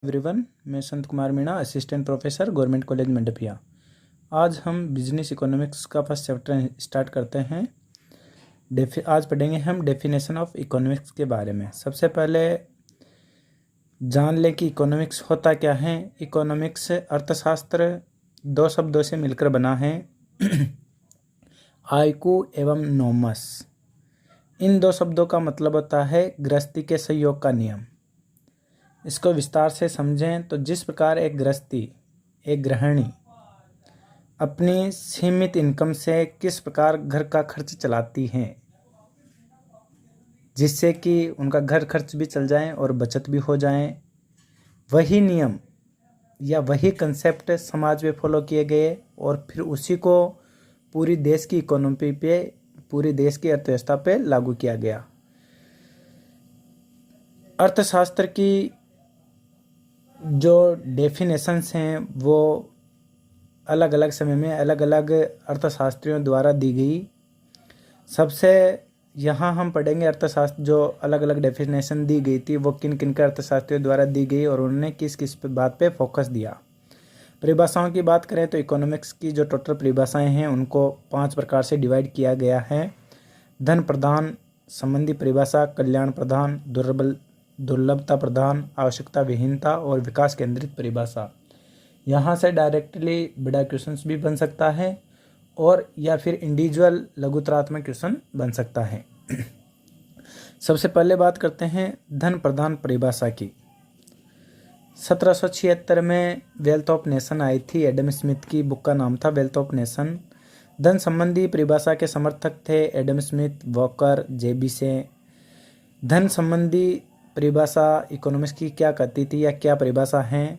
Everyone, मैं Sant Kumar Meena, assistant professor, government college Mandapiya. आज हम बिजनेस इकोनॉमिक्स का फर्स्ट चैप्टर स्टार्ट करते हैं। आज पढ़ेंगे हम डेफिनेशन ऑफ इकोनॉमिक्स के बारे में। सबसे पहले जान लें कि इकोनॉमिक्स होता क्या है। इकोनॉमिक्स अर्थशास्त्र दो शब्दों से मिलकर बना है, आइकू एवं नोमस। इन दो शब्दों का मतलब होता है गृहस्थी के सहयोग का नियम। इसको विस्तार से समझें तो जिस प्रकार एक गृहिणी अपनी सीमित इनकम से किस प्रकार घर का खर्च चलाती हैं, जिससे कि उनका घर खर्च भी चल जाए और बचत भी हो जाए, वही नियम या वही कंसेप्ट समाज में फॉलो किए गए और फिर उसी को पूरी देश की इकोनॉमी पे, पूरी देश की अर्थव्यवस्था पे लागू किया गया। अर्थशास्त्र की जो डेफिनेशंस हैं वो अलग अलग समय में अलग अलग अर्थशास्त्रियों द्वारा दी गई। सबसे यहाँ हम पढ़ेंगे अर्थशास्त्र जो अलग अलग डेफिनेशन दी गई थी वो किन किन के अर्थशास्त्रियों द्वारा दी गई और उन्होंने किस किस बात पे फोकस दिया। परिभाषाओं की बात करें तो इकोनॉमिक्स की जो टोटल परिभाषाएं हैं उनको 5 प्रकार से डिवाइड किया गया है। धन प्रधान संबंधी परिभाषा, कल्याण प्रधान, दुर्लभता प्रधान, आवश्यकता विहीनता और विकास केंद्रित परिभाषा। यहाँ से डायरेक्टली बड़ा क्वेश्चन भी बन सकता है और या फिर इंडिविजुअल लघुतरात्मक क्वेश्चन बन सकता है। सबसे पहले बात करते हैं धन प्रधान परिभाषा की। 1776 में वेल्थ ऑफ नेशन आई थी। एडम स्मिथ की बुक का नाम था वेल्थ ऑफ नेशन। धन संबंधी परिभाषा के समर्थक थे एडम स्मिथ, वॉकर, जेबीसे। धन संबंधी परिभाषा इकोनॉमिक्स की क्या कहती थी या क्या परिभाषा है।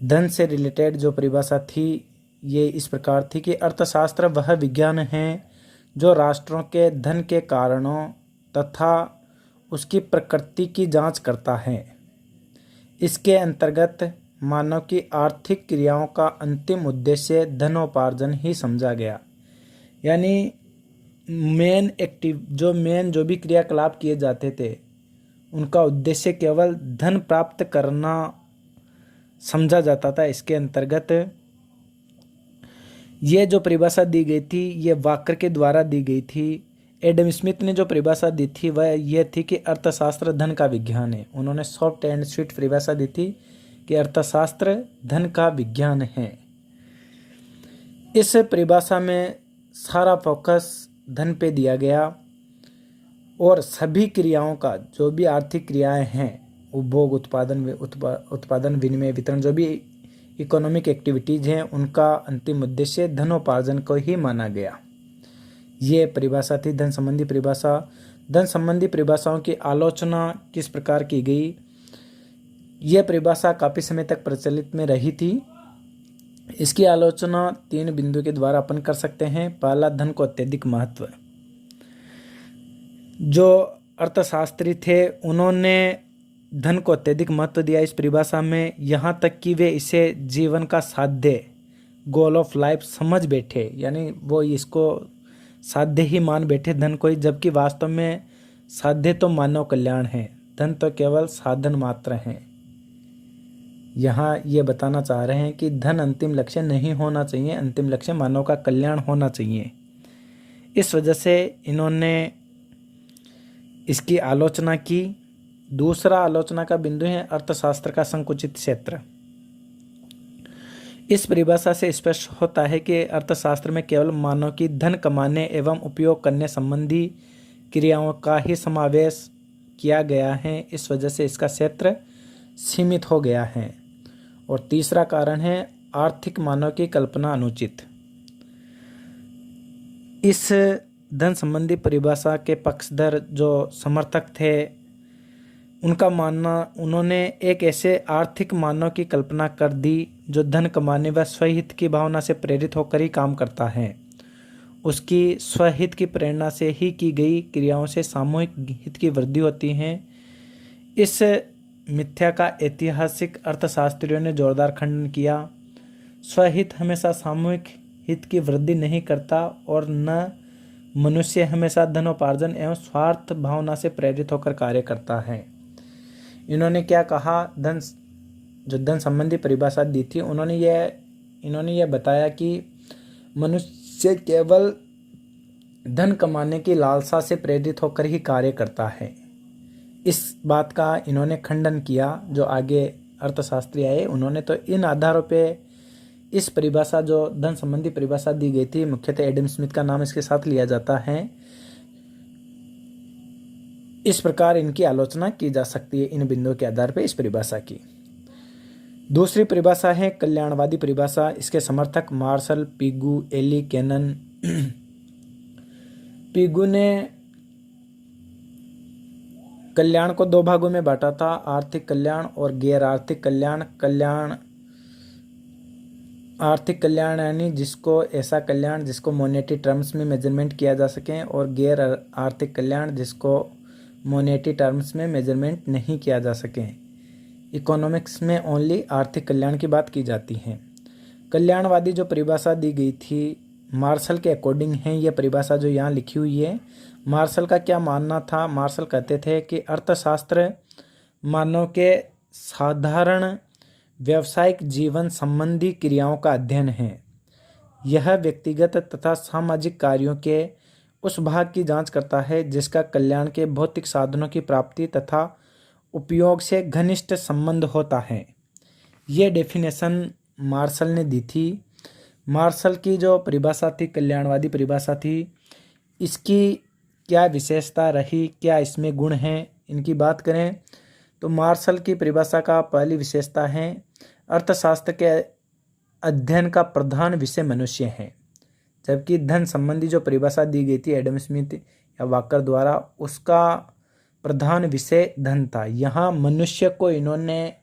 धन से रिलेटेड जो परिभाषा थी ये इस प्रकार थी कि अर्थशास्त्र वह विज्ञान है जो राष्ट्रों के धन के कारणों तथा उसकी प्रकृति की जांच करता है। इसके अंतर्गत मानव की आर्थिक क्रियाओं का अंतिम उद्देश्य धनोपार्जन ही समझा गया। यानी जो भी क्रियाकलाप किए जाते थे उनका उद्देश्य केवल धन प्राप्त करना समझा जाता था। इसके अंतर्गत ये जो परिभाषा दी गई थी ये वॉकर के द्वारा दी गई थी। एडम स्मिथ ने जो परिभाषा दी थी वह यह थी कि अर्थशास्त्र धन का विज्ञान है। उन्होंने सॉफ्ट एंड स्वीट परिभाषा दी थी कि अर्थशास्त्र धन का विज्ञान है। इस परिभाषा में सारा फोकस धन पे दिया गया और सभी क्रियाओं का जो भी आर्थिक क्रियाएं हैं, उपभोग, उत्पादन, विनिमय, वितरण, जो भी इकोनॉमिक एक्टिविटीज़ हैं उनका अंतिम उद्देश्य धनोपार्जन को ही माना गया। ये परिभाषा थी धन संबंधी परिभाषा। धन संबंधी परिभाषाओं की आलोचना किस प्रकार की गई, यह परिभाषा काफ़ी समय तक प्रचलित में रही थी। इसकी आलोचना 3 बिंदु के द्वारा अपन कर सकते हैं। पहला, धन को अत्यधिक महत्व। जो अर्थशास्त्री थे उन्होंने धन को अत्यधिक महत्व दिया इस परिभाषा में, यहाँ तक कि वे इसे जीवन का साध्य, गोल ऑफ लाइफ समझ बैठे। यानी वो इसको साध्य ही मान बैठे धन को ही, जबकि वास्तव में साध्य तो मानव कल्याण है, धन तो केवल साधन मात्र हैं। यहाँ ये बताना चाह रहे हैं कि धन अंतिम लक्ष्य नहीं होना चाहिए, अंतिम लक्ष्य मानव का कल्याण होना चाहिए। इस वजह से इन्होंने इसकी आलोचना की। दूसरा आलोचना का बिंदु है अर्थशास्त्र का संकुचित क्षेत्र। इस परिभाषा से स्पष्ट होता है कि अर्थशास्त्र में केवल मानव की धन कमाने एवं उपयोग करने संबंधी क्रियाओं का ही समावेश किया गया है। इस वजह से इसका क्षेत्र सीमित हो गया है। और तीसरा कारण है आर्थिक मानव की कल्पना अनुचित। इस धन संबंधी परिभाषा के पक्षधर जो समर्थक थे उनका मानना, उन्होंने एक ऐसे आर्थिक मानव की कल्पना कर दी जो धन कमाने व स्वहित की भावना से प्रेरित होकर ही काम करता है। उसकी स्वहित की प्रेरणा से ही की गई क्रियाओं से सामूहिक हित की वृद्धि होती है। इस मिथ्या का ऐतिहासिक अर्थशास्त्रियों ने जोरदार खंडन किया। स्वहित हमेशा सामूहिक हित की वृद्धि नहीं करता और न मनुष्य हमेशा धनोपार्जन एवं स्वार्थ भावना से प्रेरित होकर कार्य करता है। इन्होंने क्या कहा, धन जो धन संबंधी परिभाषा दी थी, इन्होंने यह बताया कि मनुष्य केवल धन कमाने की लालसा से प्रेरित होकर ही कार्य करता है। इस बात का इन्होंने खंडन किया। जो आगे अर्थशास्त्री आए उन्होंने तो इन आधारों पे इस परिभाषा, जो धन संबंधी परिभाषा दी गई थी, मुख्यतः एडम स्मिथ का नाम इसके साथ लिया जाता है, इस प्रकार इनकी आलोचना की जा सकती है इन बिंदुओं के आधार पर इस परिभाषा की। दूसरी परिभाषा है कल्याणवादी परिभाषा। इसके समर्थक Marshall, Pigou, Ely Cannan. Pigou ने कल्याण को दो भागों में बांटा था, आर्थिक कल्याण और गैर आर्थिक कल्याण। आर्थिक कल्याण यानी ऐसा कल्याण जिसको मॉनेटरी टर्म्स में मेजरमेंट किया जा सके, और गैर आर्थिक कल्याण जिसको मॉनेटरी टर्म्स में मेजरमेंट नहीं किया जा सके। इकोनॉमिक्स में ओनली आर्थिक कल्याण की बात की जाती है। कल्याणवादी जो परिभाषा दी गई थी मार्शल के अकॉर्डिंग है यह परिभाषा जो यहाँ लिखी हुई है। मार्शल का क्या मानना था? मार्शल कहते थे कि अर्थशास्त्र मानव के साधारण व्यावसायिक जीवन संबंधी क्रियाओं का अध्ययन है। यह व्यक्तिगत तथा सामाजिक कार्यों के उस भाग की जांच करता है जिसका कल्याण के भौतिक साधनों की प्राप्ति तथा उपयोग से घनिष्ठ संबंध होता है। ये डेफिनेशन मार्शल ने दी थी। मार्शल की जो परिभाषा थी, कल्याणवादी परिभाषा थी, इसकी क्या विशेषता रही, क्या इसमें गुण हैं, इनकी बात करें तो मार्शल की परिभाषा का पहली विशेषता है अर्थशास्त्र के अध्ययन का प्रधान विषय मनुष्य है। जबकि धन संबंधी जो परिभाषा दी गई थी एडम स्मिथ या वाकर द्वारा, उसका प्रधान विषय धन था। यहाँ मनुष्य को इन्होंने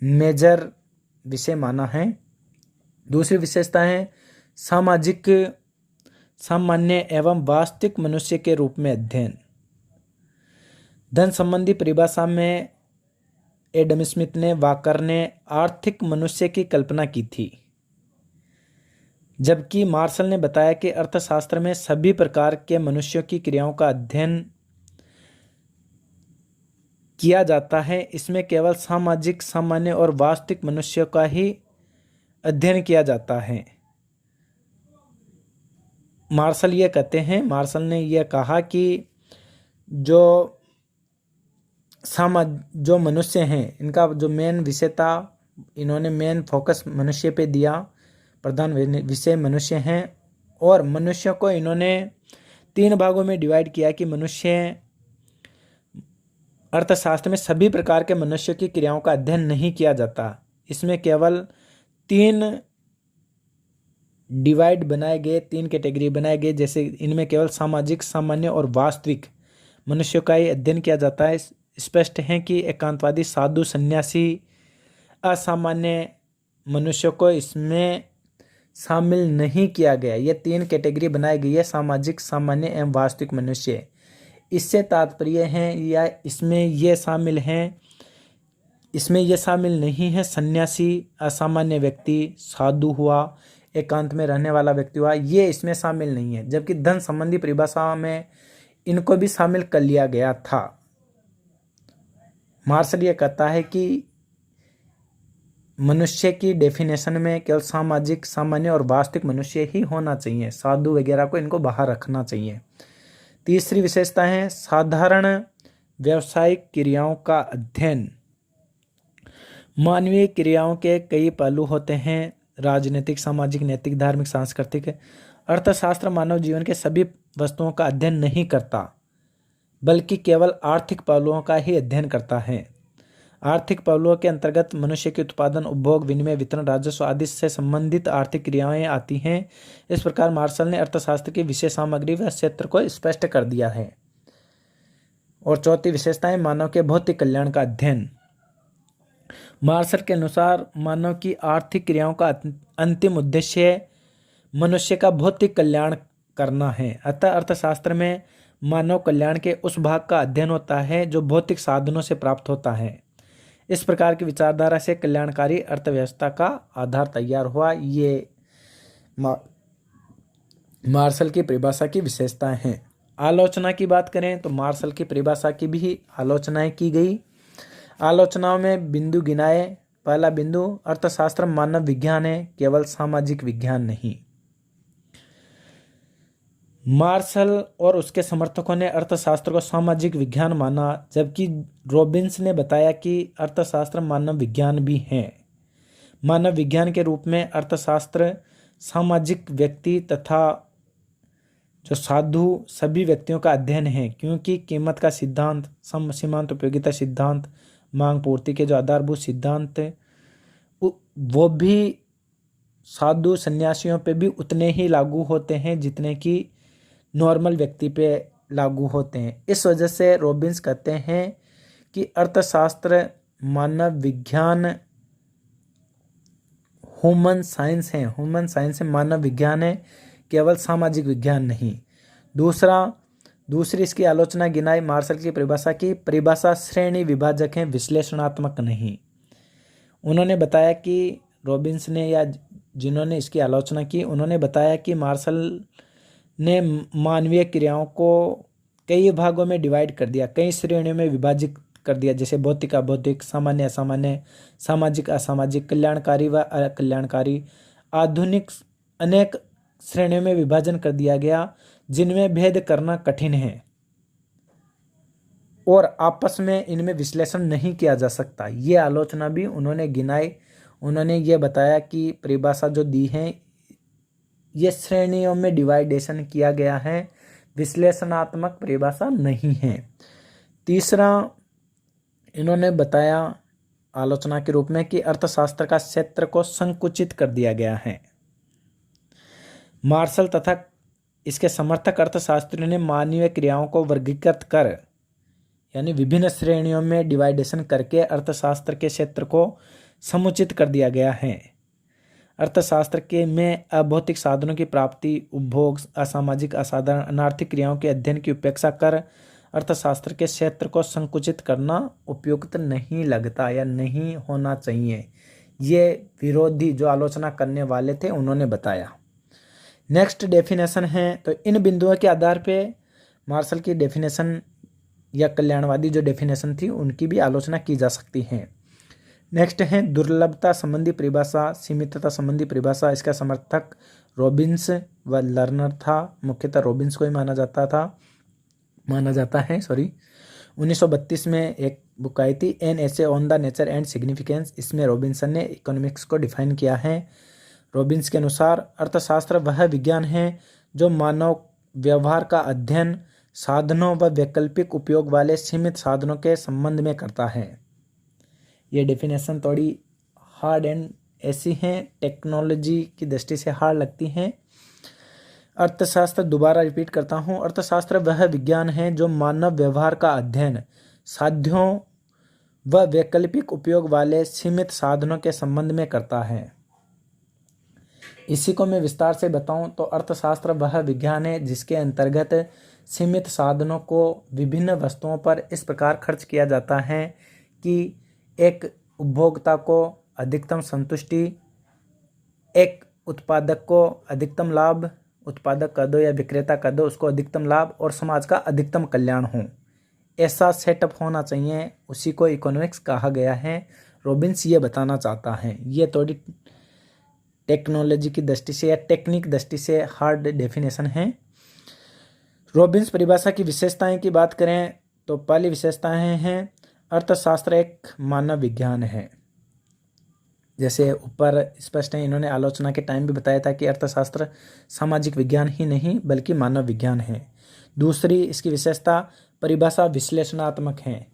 मेजर विषय माना है। दूसरी विशेषता है सामाजिक, सामान्य एवं वास्तविक मनुष्य के रूप में अध्ययन। धन संबंधी परिभाषा में एडम स्मिथ ने, वाकर ने आर्थिक मनुष्य की कल्पना की थी, जबकि मार्शल ने बताया कि अर्थशास्त्र में सभी प्रकार के मनुष्यों की क्रियाओं का अध्ययन किया जाता है। इसमें केवल सामाजिक, सामान्य और वास्तविक मनुष्यों का ही अध्ययन किया जाता है। मार्शल ये कहते हैं, मार्शल ने यह कहा कि जो मनुष्य हैं, इनका जो मेन विषय था, इन्होंने मेन फोकस मनुष्य पे दिया, प्रधान विषय मनुष्य हैं। और मनुष्य को इन्होंने 3 भागों में डिवाइड किया कि मनुष्य, अर्थशास्त्र में सभी प्रकार के मनुष्य की क्रियाओं का अध्ययन नहीं किया जाता। इसमें केवल 3 डिवाइड बनाए गए, 3 कैटेगरी बनाए गए, जैसे इनमें केवल सामाजिक, सामान्य और वास्तविक मनुष्यों का ही अध्ययन किया जाता है। स्पष्ट है कि एकांतवादी, साधु, सन्यासी, असामान्य मनुष्यों को इसमें शामिल नहीं किया गया। ये 3 कैटेगरी बनाई गई है, सामाजिक, सामान्य एवं वास्तविक मनुष्य। इससे तात्पर्य है या इसमें ये शामिल हैं, इसमें ये शामिल नहीं है सन्यासी, असामान्य व्यक्ति, साधु हुआ, एकांत में रहने वाला व्यक्ति हुआ, ये इसमें शामिल नहीं है। जबकि धन संबंधी परिभाषा में इनको भी शामिल कर लिया गया था। मार्शल ये कहता है कि मनुष्य की डेफिनेशन में केवल सामाजिक, सामान्य और वास्तविक मनुष्य ही होना चाहिए, साधु वगैरह को इनको बाहर रखना चाहिए। तीसरी विशेषता है साधारण व्यावसायिक क्रियाओं का अध्ययन। मानवीय क्रियाओं के कई पहलू होते हैं, राजनीतिक, सामाजिक, नैतिक, धार्मिक, सांस्कृतिक। अर्थशास्त्र मानव जीवन के सभी वस्तुओं का अध्ययन नहीं करता, बल्कि केवल आर्थिक पहलुओं का ही अध्ययन करता है। आर्थिक पहलुओं के अंतर्गत मनुष्य के उत्पादन, उपभोग, विनिमय, वितरण, राजस्व आदि से संबंधित आर्थिक क्रियाएं आती हैं। इस प्रकार मार्शल ने अर्थशास्त्र की विषय सामग्री व क्षेत्र को स्पष्ट कर दिया है। और चौथी विशेषता है मानव के भौतिक कल्याण का अध्ययन। मार्शल के अनुसार मानव की आर्थिक क्रियाओं का अंतिम उद्देश्य मनुष्य का भौतिक कल्याण करना है। अतः अर्थशास्त्र में मानव कल्याण के उस भाग का अध्ययन होता है जो भौतिक साधनों से प्राप्त होता है। इस प्रकार की विचारधारा से कल्याणकारी अर्थव्यवस्था का आधार तैयार हुआ। ये मार्शल की परिभाषा की विशेषताएं हैं। आलोचना की बात करें तो मार्शल की परिभाषा की भी आलोचनाएं की गई। आलोचनाओं में बिंदु गिनाए पहला बिंदु, अर्थशास्त्र मानव विज्ञान है, केवल सामाजिक विज्ञान नहीं। मार्शल और उसके समर्थकों ने अर्थशास्त्र को सामाजिक विज्ञान माना, जबकि रॉबिन्स ने बताया कि अर्थशास्त्र मानव विज्ञान भी है। मानव विज्ञान के रूप में अर्थशास्त्र सामाजिक व्यक्ति तथा जो साधु सभी व्यक्तियों का अध्ययन है, क्योंकि कीमत का सिद्धांत, सीमांत उपयोगिता सिद्धांत, मांग पूर्ति के जो आधारभूत सिद्धांत वो भी साधु सन्यासियों पे भी उतने ही लागू होते हैं जितने कि नॉर्मल व्यक्ति पे लागू होते हैं। इस वजह से रॉबिन्स कहते हैं कि अर्थशास्त्र मानव विज्ञान ह्यूमन साइंस है, ह्यूमन साइंस है, मानव विज्ञान है, केवल सामाजिक विज्ञान नहीं। दूसरी इसकी आलोचना गिनाई मार्शल की परिभाषा श्रेणी विभाजक है, विश्लेषणात्मक नहीं। उन्होंने बताया कि रॉबिन्स ने या जिन्होंने इसकी आलोचना की उन्होंने बताया कि मार्शल ने मानवीय क्रियाओं को कई भागों में डिवाइड कर दिया, कई श्रेणियों में विभाजित कर दिया, जैसे भौतिक अभौतिक, सामान्य असामान्य, सामाजिक असामाजिक, कल्याणकारी व अकल्याणकारी, आधुनिक, अनेक श्रेणियों में विभाजन कर दिया गया जिनमें भेद करना कठिन है और आपस में इनमें विश्लेषण नहीं किया जा सकता। ये आलोचना भी उन्होंने गिनाई। उन्होंने ये बताया कि परिभाषा जो दी है ये श्रेणियों में डिवाइडेशन किया गया है, विश्लेषणात्मक परिभाषा नहीं है। तीसरा इन्होंने बताया आलोचना के रूप में कि अर्थशास्त्र का क्षेत्र को संकुचित कर दिया गया है। मार्शल तथा इसके समर्थक अर्थशास्त्रियों ने मानवीय क्रियाओं को वर्गीकृत कर यानी विभिन्न श्रेणियों में डिवाइडेशन करके अर्थशास्त्र के क्षेत्र को समुचित कर दिया गया है। अर्थशास्त्र के में अभौतिक साधनों की प्राप्ति, उपभोग, असामाजिक, असाधारण, अनार्थिक क्रियाओं के अध्ययन की उपेक्षा कर अर्थशास्त्र के क्षेत्र को संकुचित करना उपयुक्त नहीं लगता या नहीं होना चाहिए। ये विरोधी जो आलोचना करने वाले थे उन्होंने बताया। नेक्स्ट डेफिनेशन है, तो इन बिंदुओं के आधार पे मार्शल की डेफिनेशन या कल्याणवादी जो डेफिनेशन थी उनकी भी आलोचना की जा सकती है। नेक्स्ट है दुर्लभता संबंधी परिभाषा, सीमितता संबंधी परिभाषा। इसका समर्थक रॉबिन्स व लर्नर था, मुख्यतः रॉबिन्स को ही माना जाता है 1932 में एक बुक आई थी, an essay on the nature and significance. इसमें रॉबिन्सन ने इकोनॉमिक्स को डिफाइन किया है। रॉबिन्स के अनुसार अर्थशास्त्र वह विज्ञान है जो मानव व्यवहार का अध्ययन साधनों व वैकल्पिक उपयोग वाले सीमित साधनों के संबंध में करता है। ये डेफिनेशन थोड़ी हार्ड एंड ऐसी हैं, टेक्नोलॉजी की दृष्टि से हार्ड लगती हैं। अर्थशास्त्र, दोबारा रिपीट करता हूँ, अर्थशास्त्र वह विज्ञान है जो मानव व्यवहार का अध्ययन साध्यों व वैकल्पिक उपयोग वाले सीमित साधनों के संबंध में करता है। इसी को मैं विस्तार से बताऊं तो अर्थशास्त्र वह विज्ञान है जिसके अंतर्गत सीमित साधनों को विभिन्न वस्तुओं पर इस प्रकार खर्च किया जाता है कि एक उपभोक्ता को अधिकतम संतुष्टि, एक उत्पादक को अधिकतम लाभ, उत्पादक का दो या विक्रेता का दो उसको अधिकतम लाभ और समाज का अधिकतम कल्याण हो, ऐसा सेटअप होना चाहिए। उसी को इकोनॉमिक्स कहा गया है। रॉबिन्स ये बताना चाहता है। ये थोड़ी टेक्नोलॉजी की दृष्टि से या टेक्निक दृष्टि से हार्ड डेफिनेशन है। रॉबिन्स परिभाषा की विशेषताएं की बात करें तो पहली विशेषताएं हैं अर्थशास्त्र एक मानव विज्ञान है। जैसे ऊपर स्पष्ट है, इन्होंने आलोचना के टाइम भी बताया था कि अर्थशास्त्र सामाजिक विज्ञान ही नहीं बल्कि मानव विज्ञान है। दूसरी इसकी विशेषता परिभाषा विश्लेषणात्मक है।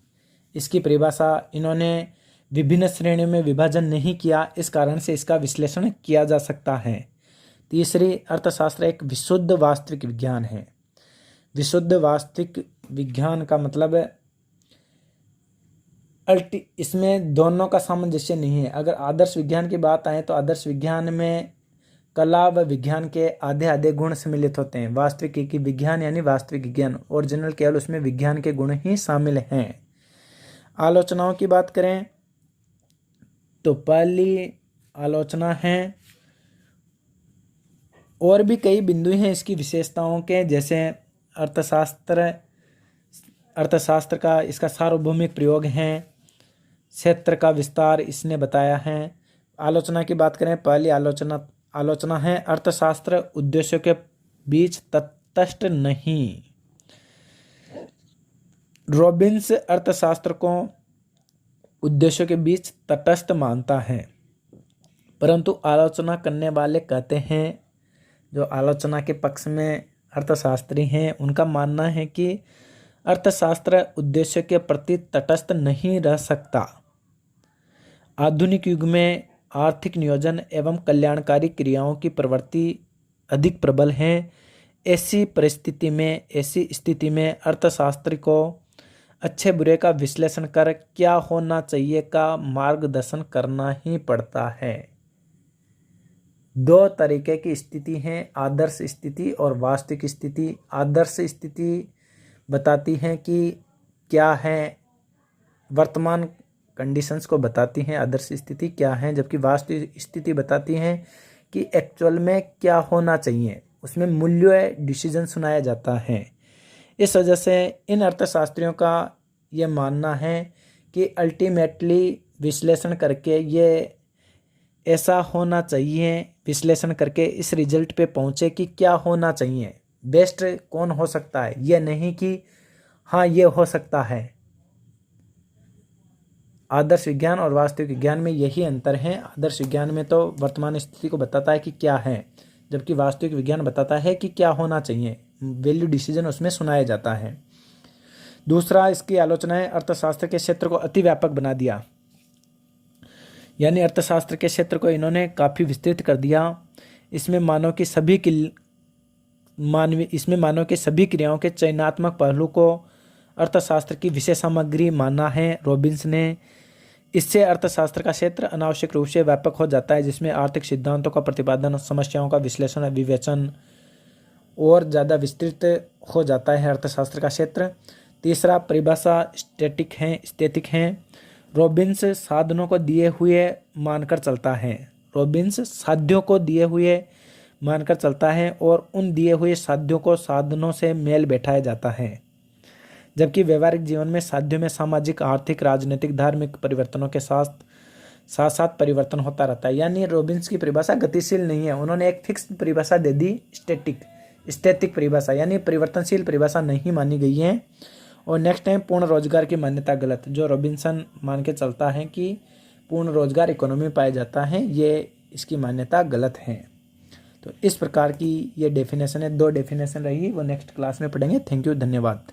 इसकी परिभाषा इन्होंने विभिन्न श्रेणियों में विभाजन नहीं किया, इस कारण से इसका विश्लेषण किया जा सकता है। तीसरी, अर्थशास्त्र एक विशुद्ध वास्तविक विज्ञान है। विशुद्ध वास्तविक विज्ञान का मतलब इसमें दोनों का सामंजस्य नहीं है। अगर आदर्श विज्ञान की बात आए तो आदर्श विज्ञान में कला व विज्ञान के आधे आधे गुण सम्मिलित होते हैं। वास्तविक की विज्ञान यानी वास्तविक विज्ञान, ओरिजिनल केवल उसमें विज्ञान के गुण ही शामिल हैं। आलोचनाओं की बात करें तो पहली आलोचना है, और भी कई बिंदु हैं इसकी विशेषताओं के, जैसे अर्थशास्त्र का इसका सार्वभौमिक प्रयोग है, क्षेत्र का विस्तार इसने बताया है। आलोचना की बात करें, पहली आलोचना है अर्थशास्त्र उद्देश्यों के बीच तटस्थ नहीं। रॉबिन्स अर्थशास्त्र को उद्देश्यों के बीच तटस्थ मानता है, परंतु आलोचना करने वाले कहते हैं, जो आलोचना के पक्ष में अर्थशास्त्री हैं, उनका मानना है कि अर्थशास्त्र उद्देश्य के प्रति तटस्थ नहीं रह सकता। आधुनिक युग में आर्थिक नियोजन एवं कल्याणकारी क्रियाओं की प्रवृत्ति अधिक प्रबल है। ऐसी स्थिति में अर्थशास्त्री को अच्छे बुरे का विश्लेषण कर क्या होना चाहिए का मार्गदर्शन करना ही पड़ता है। दो तरीके की स्थिति हैं, आदर्श स्थिति और वास्तविक स्थिति। आदर्श स्थिति बताती हैं कि क्या है, वर्तमान कंडीशंस को बताती हैं आदर्श स्थिति क्या है, जबकि वास्तविक स्थिति बताती हैं कि एक्चुअल में क्या होना चाहिए। उसमें मूल्य डिसीजन सुनाया जाता है। इस वजह से इन अर्थशास्त्रियों का ये मानना है कि अल्टीमेटली विश्लेषण करके ये ऐसा होना चाहिए, विश्लेषण करके इस रिजल्ट पे पहुँचे कि क्या होना चाहिए, बेस्ट कौन हो सकता है, ये नहीं कि हाँ ये हो सकता है। आदर्श विज्ञान और वास्तविक विज्ञान में यही अंतर है। आदर्श विज्ञान में तो वर्तमान स्थिति को बताता है कि क्या है, जबकि वास्तविक विज्ञान बताता है कि क्या होना चाहिए। वैल्यू डिसीजन उसमें सुनाया जाता है। दूसरा, इसकी आलोचना है अर्थशास्त्र के क्षेत्र को अति व्यापक बना दिया, यानी अर्थशास्त्र के क्षेत्र को इन्होंने काफ़ी विस्तृत कर दिया। इसमें मानव की सभी क्रियाओं के चयनात्मक पहलू को अर्थशास्त्र की विषय सामग्री माना है रॉबिन्स ने। इससे अर्थशास्त्र का क्षेत्र अनावश्यक रूप से व्यापक हो जाता है, जिसमें आर्थिक सिद्धांतों का प्रतिपादन, समस्याओं का विश्लेषण, विवेचन और ज़्यादा विस्तृत हो जाता है अर्थशास्त्र का क्षेत्र। तीसरा, परिभाषा स्टैटिक है। रॉबिन्स साधनों को दिए हुए मानकर चलता है। रॉबिन्स साध्यों को दिए हुए मानकर चलता है और उन दिए हुए साध्यों को साधनों से मेल बैठाया जाता है, जबकि व्यवहारिक जीवन में साध्यों में सामाजिक, आर्थिक, राजनीतिक, धार्मिक परिवर्तनों के साथ साथ परिवर्तन होता रहता है। यानी रॉबिन्स की परिभाषा गतिशील नहीं है। उन्होंने एक फिक्स परिभाषा दे दी, स्टैटिक परिभाषा, यानी परिवर्तनशील परिभाषा नहीं मानी गई है। और नेक्स्ट टाइम पूर्ण रोजगार की मान्यता गलत, जो रॉबिन्सन मान के चलता है कि पूर्ण रोजगार इकोनॉमी में पाया जाता है, ये इसकी मान्यता गलत है। तो इस प्रकार की ये डेफिनेशन है, 2 डेफिनेशन रही, वो नेक्स्ट क्लास में पढ़ेंगे। थैंक यू, धन्यवाद।